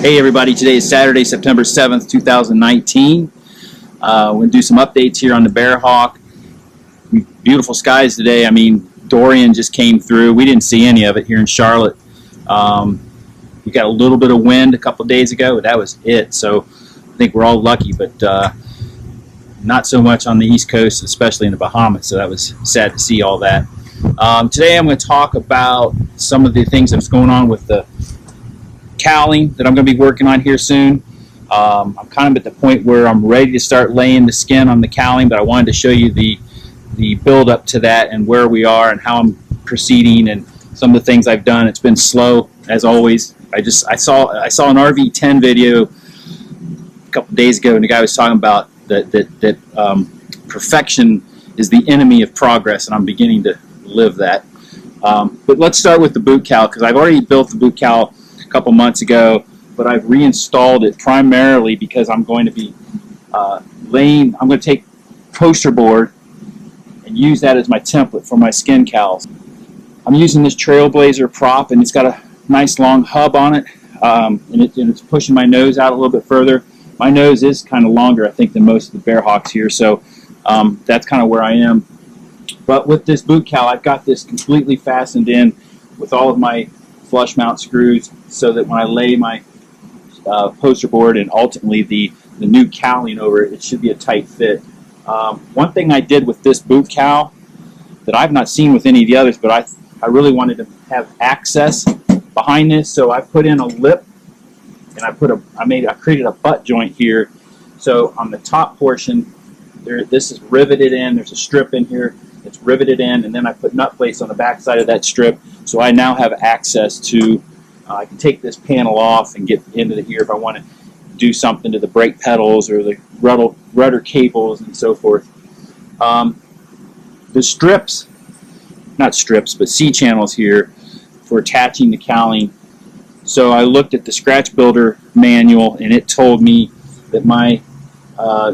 Hey everybody, today is Saturday, September 7th, 2019. We're going to do some updates here on the Bearhawk. Beautiful skies today. I mean, Dorian just came through. We didn't see any of it here in Charlotte. We got a little bit of wind a couple days ago, but that was it. So I think we're all lucky, but not so much on the East Coast, especially in the Bahamas. So that was sad to see all that. Today I'm going to talk about some of the things that's going on with the cowling that I'm going to be working on here soon. I'm kind of at the point where I'm ready to start laying the skin on the cowling, but I wanted to show you the build up to that and where we are and how I'm proceeding and some of the things I've done. It's been slow as always. I saw an RV10 video a couple days ago, and the guy was talking about that perfection is the enemy of progress, and I'm beginning to live that. But let's start with the boot cowl, because I've already built the boot cowl a couple months ago, but I've reinstalled it primarily because I'm going to be I'm going to take poster board and use that as my template for my skin cowls. I'm using this Trailblazer prop, and it's got a nice long hub on it, and it's pushing my nose out a little bit further. My nose is kind of longer, I think, than most of the Bearhawks here, so that's kind of where I am. But with this boot cowl, I've got this completely fastened in with all of my flush mount screws, so that when I lay my poster board and ultimately the new cowling over it, it should be a tight fit. One thing I did with this boot cowl that I've not seen with any of the others, but I really wanted to have access behind this, so I put in a lip, and I created a butt joint here. So on the top portion, this is riveted in. There's a strip in here. It's riveted in, and then I put nut plates on the back side of that strip, so I now have access to, I can take this panel off and get into here if I want to do something to the brake pedals or the rudder cables and so forth. The strips, not strips, but C-channels here for attaching the cowling. So I looked at the Scratch Builder manual, and it told me that my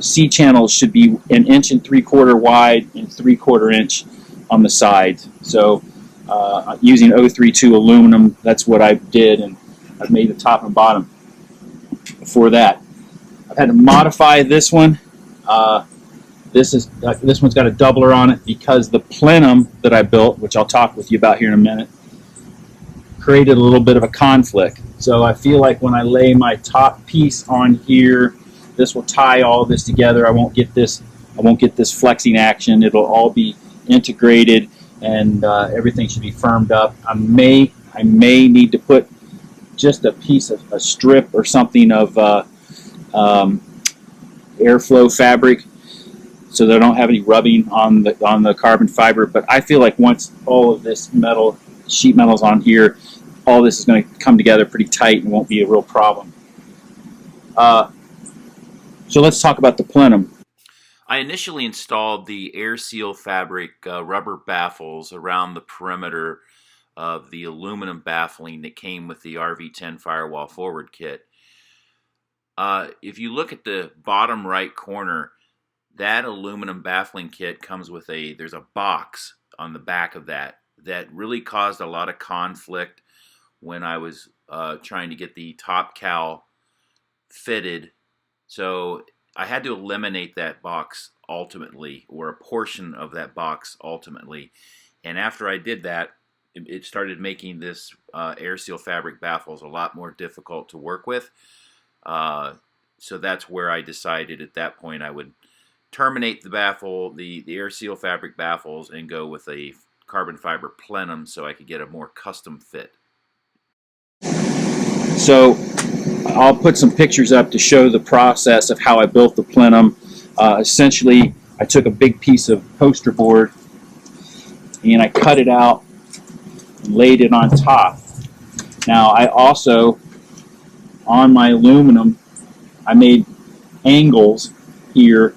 C-channels should be 1 3/4 inch wide and 3/4 inch on the sides. So using 032 aluminum, that's what I did, and I've made the top and bottom for that. I've had to modify this one. This one's got a doubler on it because the Plenum that I built, which I'll talk with you about here in a minute, created a little bit of a conflict. So I feel like when I lay my top piece on here, this will tie all of this together. I won't get this flexing action. It'll all be integrated, and everything should be firmed up. I may need to put just a piece of a strip or something of airflow fabric, so that I don't have any rubbing on the carbon fiber. But I feel like once all of this sheet metal's on here, all this is going to come together pretty tight and won't be a real problem. So let's talk about the Plenum. I initially installed the air seal fabric rubber baffles around the perimeter of the aluminum baffling that came with the RV10 Firewall Forward kit. If you look at the bottom right corner, that aluminum baffling kit comes with there's a box on the back of that really caused a lot of conflict when I was trying to get the top cowl fitted. So I had to eliminate that box ultimately, or a portion of that box ultimately. And after I did that, it started making this air seal fabric baffles a lot more difficult to work with. So that's where I decided at that point I would terminate the air seal fabric baffles and go with a carbon fiber Plenum so I could get a more custom fit. So I'll put some pictures up to show the process of how I built the Plenum. Essentially, I took a big piece of poster board and I cut it out and laid it on top. Now I also, on my aluminum, I made angles here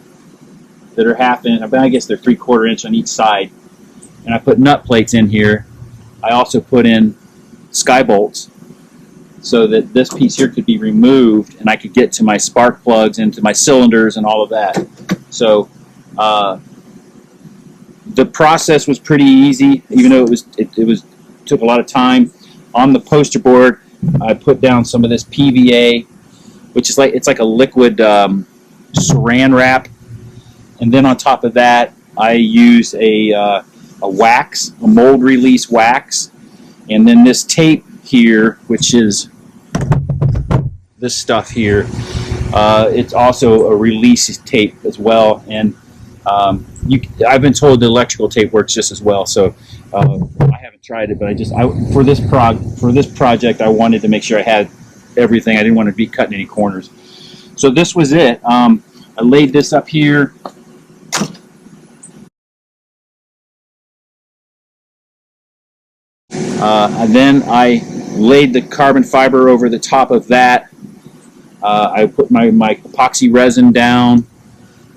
that are 1/2 inch, I guess they're 3/4 inch on each side. And I put nut plates in here. I also put in sky bolts so that this piece here could be removed and I could get to my spark plugs and to my cylinders and all of that. So the process was pretty easy, even though it took a lot of time. On the poster board, I put down some of this PVA, which is it's like a liquid saran wrap, and then on top of that I use a wax, a mold release wax, and then this tape here, which is this stuff here. It's also a release tape as well, and I've been told the electrical tape works just as well. So I haven't tried it, but for this project, I wanted to make sure I had everything. I didn't want to be cutting any corners. So this was it. I laid this up here. And then I laid the carbon fiber over the top of that. I put my epoxy resin down.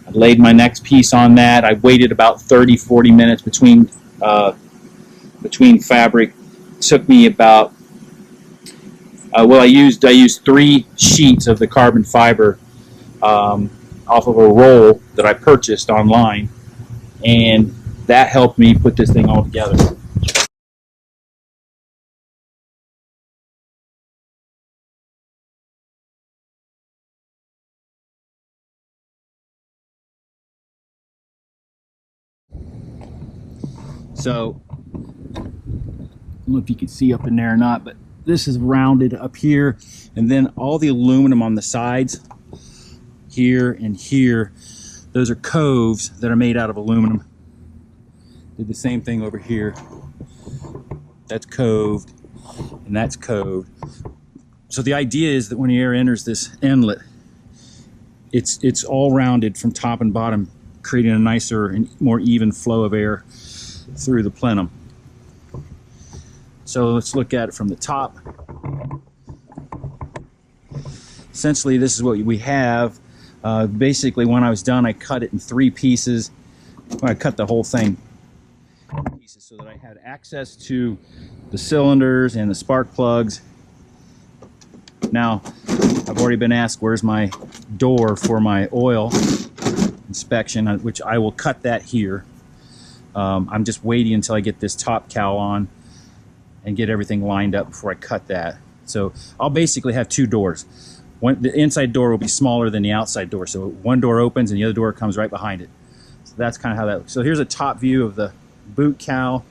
I laid my next piece on that. I waited about 30-40 minutes between fabric. It took me about I used 3 sheets of the carbon fiber off of a roll that I purchased online, and that helped me put this thing all together. So, I don't know if you can see up in there or not, but this is rounded up here, and then all the aluminum on the sides, here and here, those are coves that are made out of aluminum. Did the same thing over here. That's coved, and that's coved. So the idea is that when the air enters this inlet, it's all rounded from top and bottom, creating a nicer and more even flow of air through the plenum. So let's look at it from the top. Essentially, this is what we have. Basically, when I was done, I cut it in 3 pieces. I cut the whole thing in pieces so that I had access to the cylinders and the spark plugs. Now, I've already been asked where's my door for my oil inspection, which I will cut that here. I'm just waiting until I get this top cowl on and get everything lined up before I cut that. So I'll basically have 2 doors. The inside door will be smaller than the outside door. So one door opens and the other door comes right behind it. So that's kind of how that looks. So here's a top view of the boot cowl.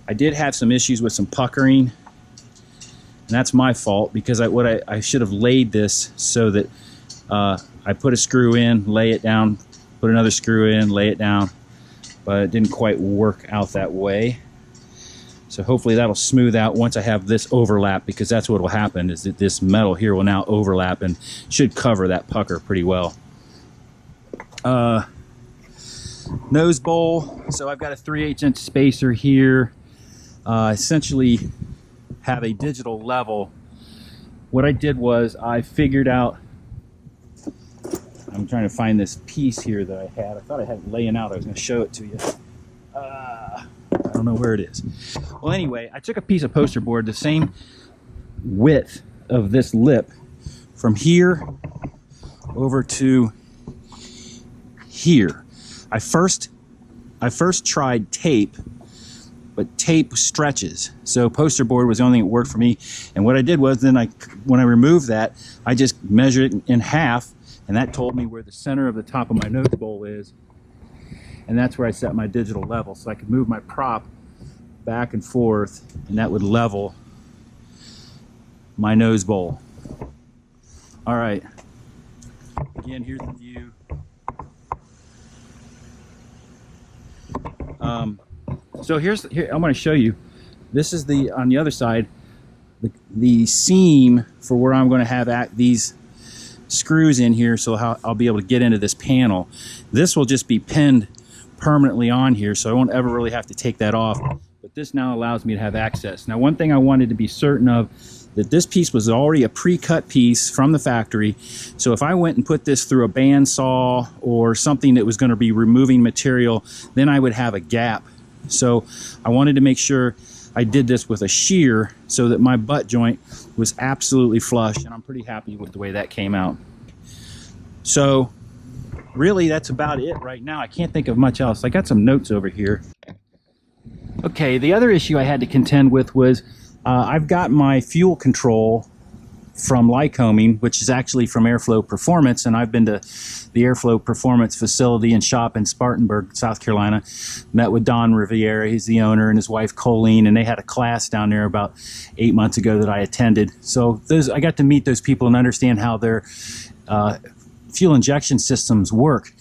I did have some issues with some puckering, and that's my fault, because I should have laid this so that I put a screw in, lay it down, put another screw in, lay it down, but it didn't quite work out that way. So hopefully that'll smooth out once I have this overlap, because that's what will happen, is that this metal here will now overlap and should cover that pucker pretty well. Nose bowl. So I've got a 3/8 inch spacer here. Essentially have a digital level. What I did was I figured out, I'm trying to find this piece here that I had. I thought I had it laying out. I was going to show it to you. I don't know where it is. Well, anyway, I took a piece of poster board, the same width of this lip, from here over to here. I first tried tape, but tape stretches. So poster board was the only thing that worked for me. And what I did was then when I removed that, I just measured it in half, and that told me where the center of the top of my nose bowl is. And that's where I set my digital level, so I could move my prop back and forth, and that would level my nose bowl. All right. Again, here's the view. So here I'm going to show you. This is on the other side, the seam for where I'm going to have these screws in here, so I'll be able to get into this panel. This will just be pinned permanently on here, so I won't ever really have to take that off. But this now allows me to have access. Now, one thing I wanted to be certain of, that this piece was already a pre-cut piece from the factory. So if I went and put this through a bandsaw or something that was going to be removing material, then I would have a gap. So I wanted to make sure I did this with a shear so that my butt joint was absolutely flush, and I'm pretty happy with the way that came out. So really, that's about it right now. I can't think of much else. I got some notes over here. Okay, the other issue I had to contend with was I've got my fuel control from Lycoming, which is actually from Airflow Performance, and I've been to the Airflow Performance facility and shop in Spartanburg, South Carolina. Met with Don Riviera, he's the owner, and his wife Colleen, and they had a class down there about 8 months ago that I attended. So I got to meet those people and understand how their fuel injection systems work.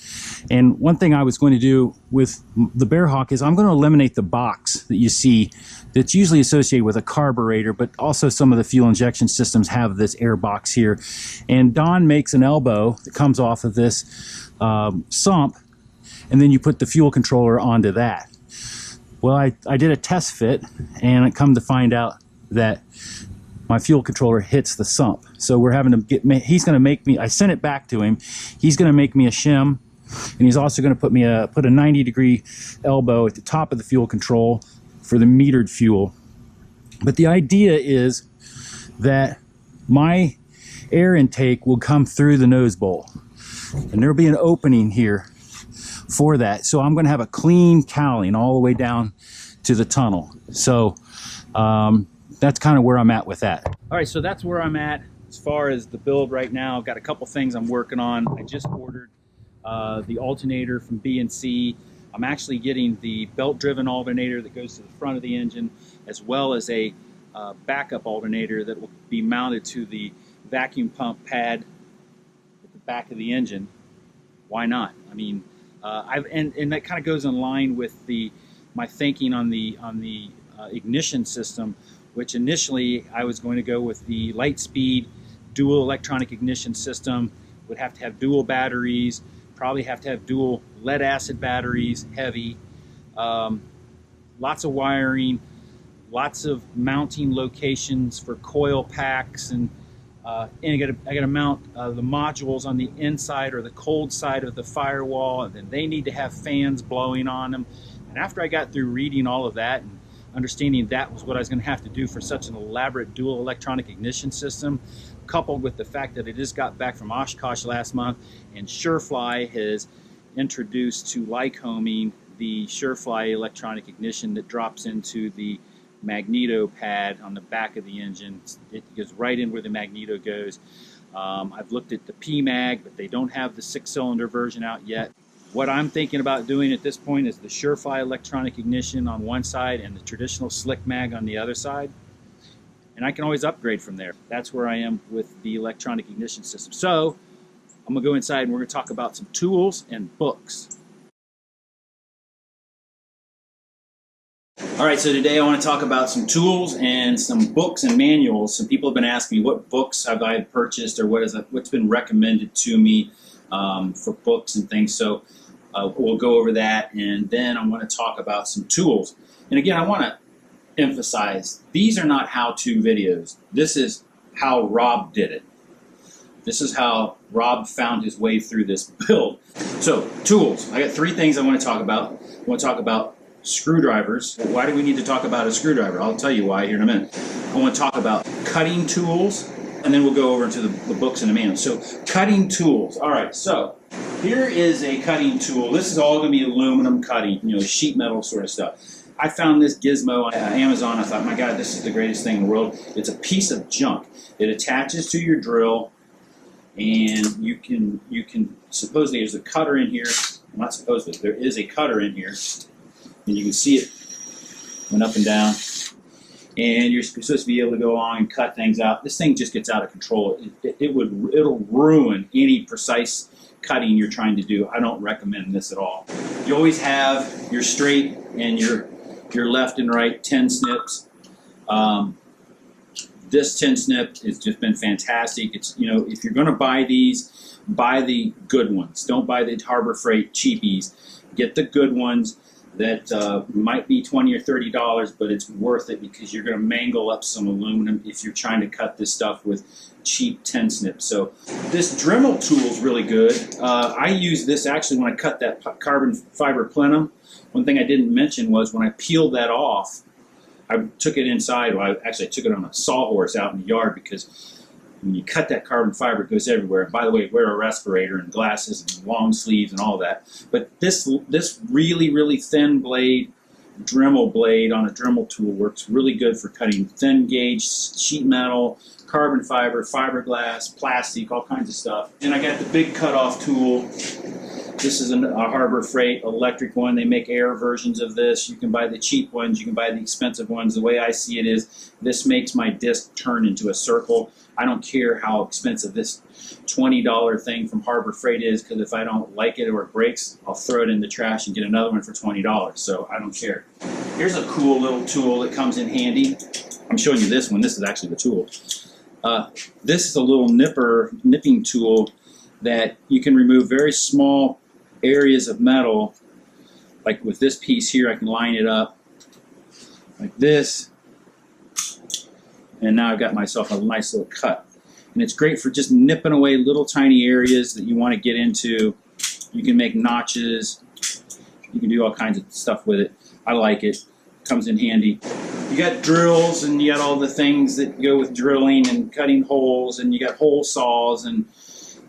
And one thing I was going to do with the Bearhawk is I'm going to eliminate the box that you see that's usually associated with a carburetor, but also some of the fuel injection systems have this air box here. And Don makes an elbow that comes off of this sump, and then you put the fuel controller onto that. Well, I did a test fit, and I come to find out that my fuel controller hits the sump. So we're having to he's going to make me, I sent it back to him. He's going to make me a shim, and he's also going to put a 90-degree elbow at the top of the fuel control for the metered fuel. But the idea is that my air intake will come through the nose bowl, and there'll be an opening here for that. So I'm going to have a clean cowling all the way down to the tunnel. So that's kind of where I'm at with that. All right, so that's where I'm at as far as the build right now. I've got a couple things I'm working on. I just ordered the alternator from B&C. I'm actually getting the belt-driven alternator that goes to the front of the engine, as well as a backup alternator that will be mounted to the vacuum pump pad at the back of the engine. Why not? I mean, and that kind of goes in line with my thinking on the ignition system, which initially I was going to go with the Lightspeed dual electronic ignition system. Would have to have dual batteries, probably have to have dual lead acid batteries, heavy, lots of wiring, lots of mounting locations for coil packs, and I got to mount the modules on the inside or the cold side of the firewall, and then they need to have fans blowing on them. And after I got through reading all of that and understanding that was what I was going to have to do for such an elaborate dual electronic ignition system, coupled with the fact that I just got back from Oshkosh last month, and Surefly has introduced to Lycoming the Surefly electronic ignition that drops into the magneto pad on the back of the engine. It goes right in where the magneto goes. I've looked at the PMag, but they don't have the 6-cylinder version out yet. What I'm thinking about doing at this point is the Surefly electronic ignition on one side and the traditional slick mag on the other side. And I can always upgrade from there. That's where I am with the electronic ignition system. So I'm going to go inside and we're going to talk about some tools and books. All right, so today I want to talk about some tools and some books and manuals. Some people have been asking me what books have I purchased or what's been recommended to me for books and things. So we'll go over that, and then I want to talk about some tools. And again, I want to emphasize, these are not how-to videos. This is how Rob did it. This is how Rob found his way through this build. So, tools. I got 3 things I want to talk about. I want to talk about screwdrivers. Why do we need to talk about a screwdriver? I'll tell you why here in a minute. I want to talk about cutting tools, and then we'll go over into the books in a minute. So, cutting tools. All right, so here is a cutting tool. This is all going to be aluminum cutting, sheet metal sort of stuff. I found this gizmo on Amazon. I thought, my God, this is the greatest thing in the world. It's a piece of junk. It attaches to your drill, and you can supposedly there's a cutter in here. Not supposedly, there is a cutter in here, and you can see it went up and down. And you're supposed to be able to go on and cut things out. This thing just gets out of control. It'll ruin any precise cutting you're trying to do. I don't recommend this at all. You always have your straight and your left and right 10 snips. This 10 snip has just been fantastic. It's if you're going to buy these, buy the good ones. Don't buy the Harbor Freight cheapies. Get the good ones that might be $20 or $30, but it's worth it because you're going to mangle up some aluminum if you're trying to cut this stuff with cheap 10 snips. So this Dremel tool is really good. I use this actually when I cut that carbon fiber plenum. One thing I didn't mention was when I peeled that off, I took it inside. Well, I took it on a sawhorse out in the yard because when you cut that carbon fiber, it goes everywhere. And by the way, wear a respirator and glasses and long sleeves and all that. But this really, really thin blade Dremel blade on a Dremel tool works really good for cutting thin gauge sheet metal, carbon fiber, fiberglass, plastic, all kinds of stuff. And I got the big cutoff tool. This is a Harbor Freight electric one. They make air versions of this. You can buy the cheap ones. You can buy the expensive ones. The way I see it is this makes my disc turn into a circle. I don't care how expensive this $20 thing from Harbor Freight is, because if I don't like it or it breaks, I'll throw it in the trash and get another one for $20. So I don't care. Here's a cool little tool that comes in handy. I'm showing you this one. This is actually the tool. This is a little nipping tool that you can remove very small areas of metal. Like with this piece here, I can line it up like this, and now I've got myself a nice little cut. And it's great for just nipping away little tiny areas that you want to get into. You can make notches. You can do all kinds of stuff with it. I like it. Comes in handy. You got drills, and you got all the things that go with drilling and cutting holes, and you got hole saws and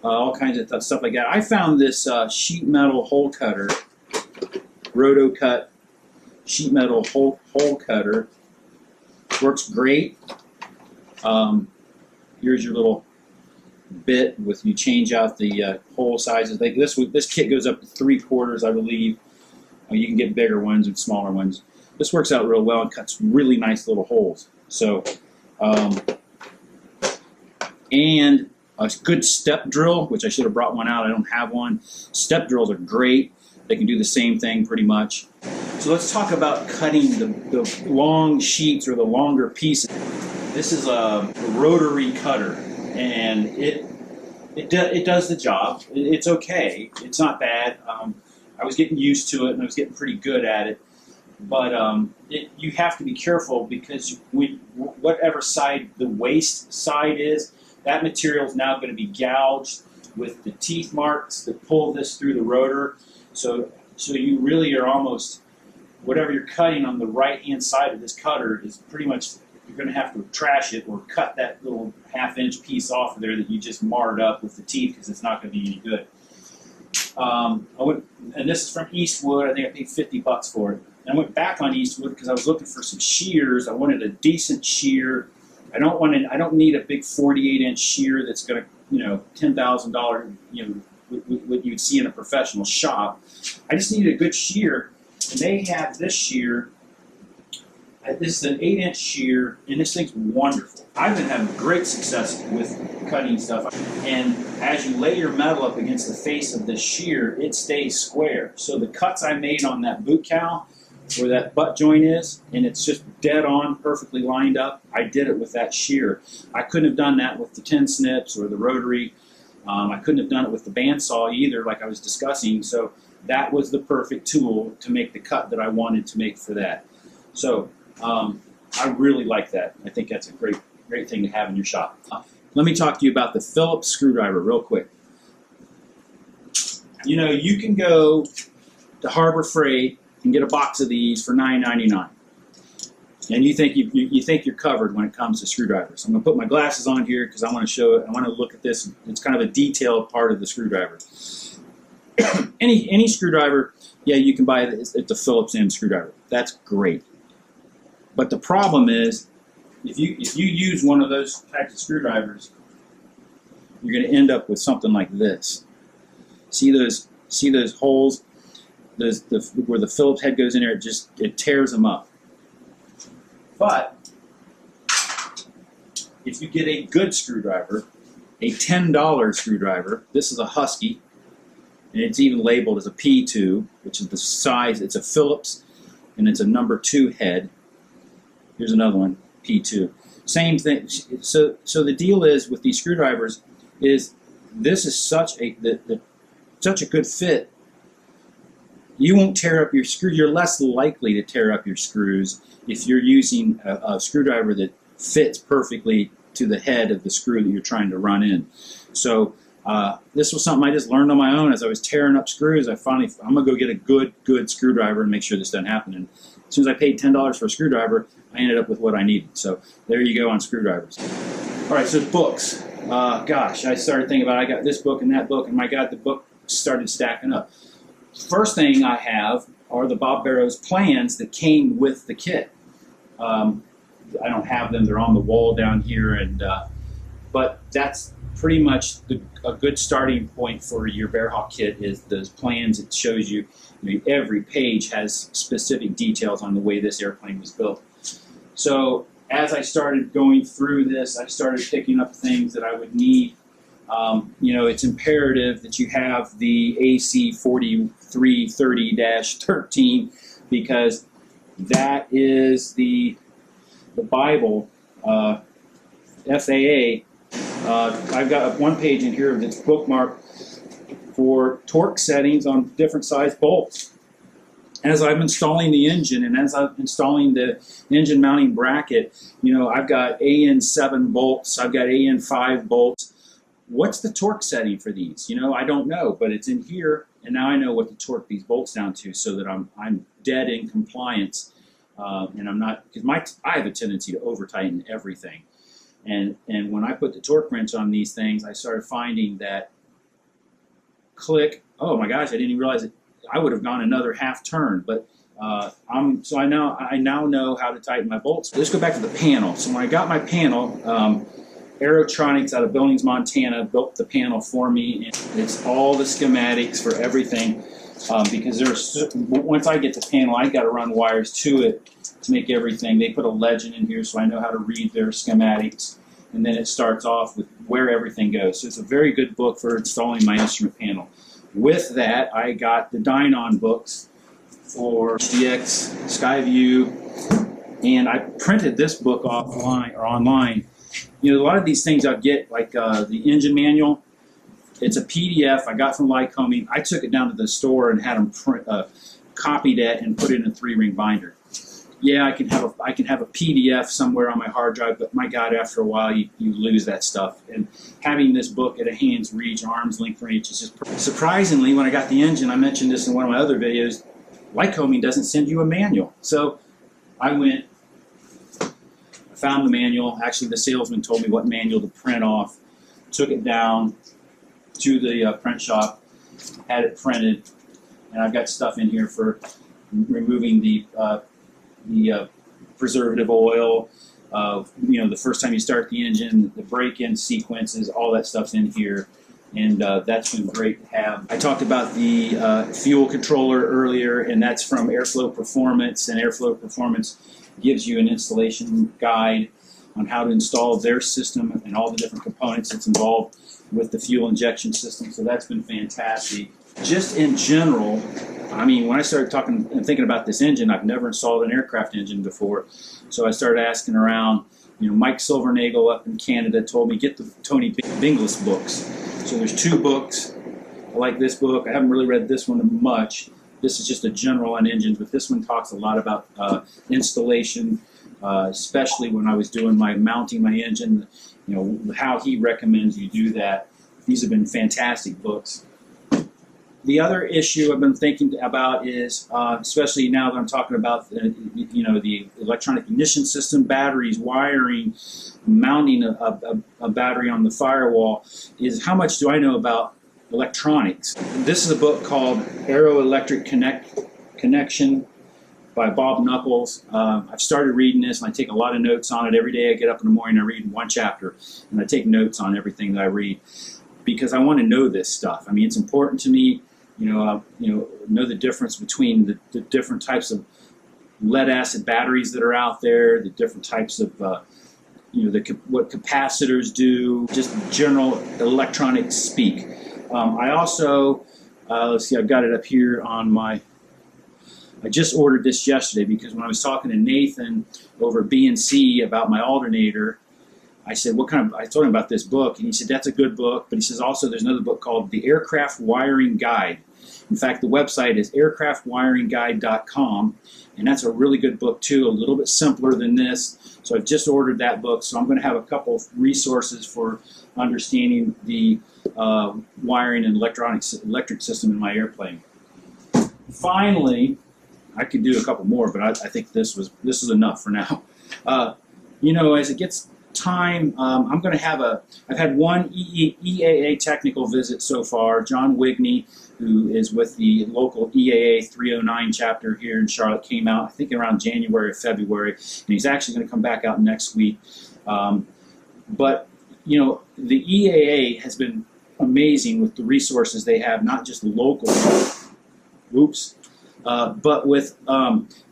all kinds of stuff like that. I found this sheet metal hole cutter, Rotocut sheet metal hole cutter. Works great. Here's your little bit with, you change out the hole sizes. Like this kit goes up to 3/4, I believe. You can get bigger ones and smaller ones. This works out real well and cuts really nice little holes. So, and a good step drill, which I should have brought one out. I don't have one. Step drills are great. They can do the same thing pretty much. So let's talk about cutting the long sheets or the longer pieces. This is a rotary cutter, and it does the job. It's okay. It's not bad. I was getting used to it, and I was getting pretty good at it. But you have to be careful, because whatever side the waste side is, that material is now going to be gouged with the teeth marks that pull this through the rotor. So you really are almost, whatever you're cutting on the right-hand side of this cutter is pretty much, you're going to have to trash it or cut that little half-inch piece off of there that you just marred up with the teeth, because it's not going to be any good. And this is from Eastwood. I think I paid $50 for it. And I went back on Eastwood because I was looking for some shears. I wanted a decent shear. I don't need a big 48-inch shear that's going to, $10,000, what you'd see in a professional shop. I just needed a good shear, and they have this shear. This is an 8-inch shear, and this thing's wonderful. I've been having great success with cutting stuff. And as you lay your metal up against the face of this shear, it stays square. So the cuts I made on that boot cowl, where that butt joint is, and it's just dead on, perfectly lined up, I did it with that shear. I couldn't have done that with the 10 snips or the rotary. I couldn't have done it with the bandsaw either, like I was discussing. So that was the perfect tool to make the cut that I wanted to make for that. So I really like that. I think that's a great thing to have in your shop. Let me talk to you about the Phillips screwdriver real quick. You can go to Harbor Freight and get a box of these for $9.99, and you think you think you're covered when it comes to screwdrivers. I'm going to put my glasses on here because I want to show it. I want to look at this. It's kind of a detailed part of the screwdriver. any screwdriver, yeah, you can buy it. It's a Phillips end screwdriver. That's great. But the problem is, if you use one of those types of screwdrivers, you're going to end up with something like this. See those holes? Where the Phillips head goes in there, it tears them up. But if you get a good screwdriver, a $10 screwdriver, this is a Husky, and it's even labeled as a P2, which is the size. It's a Phillips, and it's a number 2 head. Here's another one, P2. Same thing. So the deal is with these screwdrivers is this is such a good fit. You won't tear up your screw. You're less likely to tear up your screws if you're using a screwdriver that fits perfectly to the head of the screw that you're trying to run in. So this was something I just learned on my own as I was tearing up screws. I'm gonna go get a good screwdriver and make sure this doesn't happen. And as soon as I paid $10 for a screwdriver, I ended up with what I needed. So there you go on screwdrivers. All right, so books. Gosh, I started thinking about I got this book and that book, and my God, the book started stacking up. First thing I have are the Bob Barrow's plans that came with the kit. I don't have them; they're on the wall down here, and but that's pretty much a good starting point for your Bearhawk kit. Is those plans. It shows you, every page has specific details on the way this airplane was built. So as I started going through this, I started picking up things that I would need. It's imperative that you have the AC 4330-13 because that is the Bible, FAA. I've got one page in here that's bookmarked for torque settings on different size bolts. As I'm installing the engine and as I'm installing the engine mounting bracket, I've got AN7 bolts, I've got AN5 bolts. What's the torque setting for these? I don't know, but it's in here, and now I know what to torque these bolts down to so that I'm dead in compliance, and I'm not, because I have a tendency to over tighten everything, and when I put the torque wrench on these things, I started finding that click. Oh my gosh, I didn't even realize it. I would have gone another half turn, but so I now know how to tighten my bolts. Let's go back to the panel. So when I got my panel, Aerotronics out of Billings, Montana built the panel for me, and it's all the schematics for everything because once I get the panel, I got to run wires to it to make everything. They put a legend in here so I know how to read their schematics, and then it starts off with where everything goes. So it's a very good book for installing my instrument panel. With that, I got the Dynon books for HDX, Skyview, and I printed this book online. A lot of these things I'll get, like the engine manual. It's a PDF I got from Lycoming. I took it down to the store and had them copied it and put it in a 3-ring binder. Yeah, I can have a PDF somewhere on my hard drive, but my God, after a while you lose that stuff. And having this book at a hand's reach, arm's length reach, is just surprisingly. When I got the engine, I mentioned this in one of my other videos. Lycoming doesn't send you a manual, so I went. Found the manual. Actually, the salesman told me what manual to print off. Took it down to the print shop, had it printed, and I've got stuff in here for removing the preservative oil. The first time you start the engine, the break-in sequences, all that stuff's in here, and that's been great to have. I talked about the fuel controller earlier, and that's from Airflow Performance, and Airflow Performance gives you an installation guide on how to install their system and all the different components that's involved with the fuel injection system. So that's been fantastic. Just in general, when I started talking and thinking about this engine, I've never installed an aircraft engine before. So I started asking around. Mike Silvernagel up in Canada told me, get the Tony Binglis books. So there's 2 books. I like this book. I haven't really read this one much. This is just a general on engines, but this one talks a lot about installation, especially when I was doing mounting my engine, how he recommends you do that. These have been fantastic books. The other issue I've been thinking about is, especially now that I'm talking about, the electronic ignition system, batteries, wiring, mounting a battery on the firewall, is how much do I know about electronics. This is a book called Aero Electric Connection by Bob Knuckles. I've started reading this, and I take a lot of notes on it. Every day I get up in the morning, I read one chapter, and I take notes on everything that I read because I want to know this stuff. It's important to me, know the difference between the different types of lead-acid batteries that are out there, the different types of what capacitors do, just general electronic speak. I also, let's see, I've got it up here on I just ordered this yesterday because when I was talking to Nathan over at B&C about my alternator, I said, I told him about this book, and he said, that's a good book, but he says also there's another book called The Aircraft Wiring Guide. In fact, the website is aircraftwiringguide.com, and that's a really good book too, a little bit simpler than this. So I've just ordered that book, so I'm going to have a couple of resources for understanding the wiring and electric system in my airplane. Finally, I could do a couple more, but I think this is enough for now. As it gets time, I'm going to have I've had one EAA technical visit so far. John Wigney, who is with the local EAA 309 chapter here in Charlotte, came out, I think, around January or February, and he's actually going to come back out next week. But, you know, the EAA has been amazing with the resources they have, not just local, but with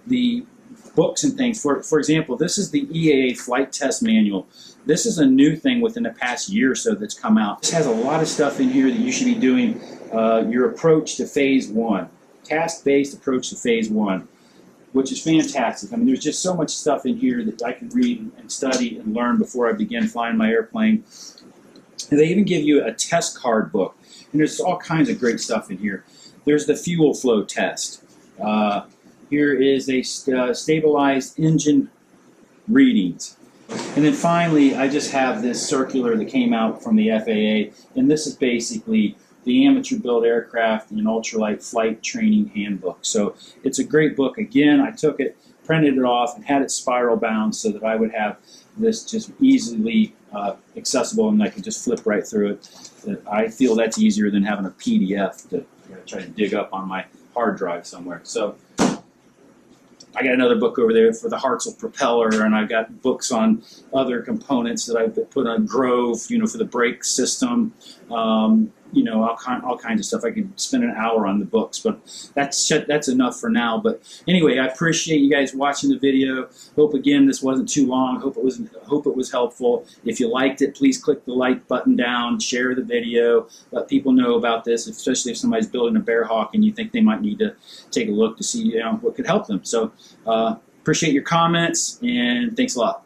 the books and things. For example, this is the EAA Flight Test Manual. This is a new thing within the past year or so that's come out. This has a lot of stuff in here that you should be doing your approach to Phase 1, task-based approach to Phase 1, which is fantastic. I mean, there's just so much stuff in here that I can read and study and learn before I begin flying my airplane. And they even give you a test card book, and there's all kinds of great stuff in here. There's the fuel flow test. Here is a stabilized engine readings. And then finally, I just have this circular that came out from the FAA, and this is basically the Amateur Built Aircraft and Ultralight Flight Training Handbook. So it's a great book. Again, I took it, printed it off, and had it spiral bound so that I would have this just easily accessible, and I could just flip right through it. I feel that's easier than having a PDF to try to dig up on my hard drive somewhere. So I got another book over there for the Hartzell propeller, and I've got books on other components that I've put on Grove, you know, for the brake system, you know, all kinds of stuff. I could spend an hour on the books, but that's enough for now. But anyway, I appreciate you guys watching the video. Hope again this wasn't too long. Hope it was helpful. If you liked it, please click the like button down, share the video, let people know about this, especially if somebody's building a Bearhawk and you think they might need to take a look to see, you know, what could help them. So appreciate your comments, and thanks a lot.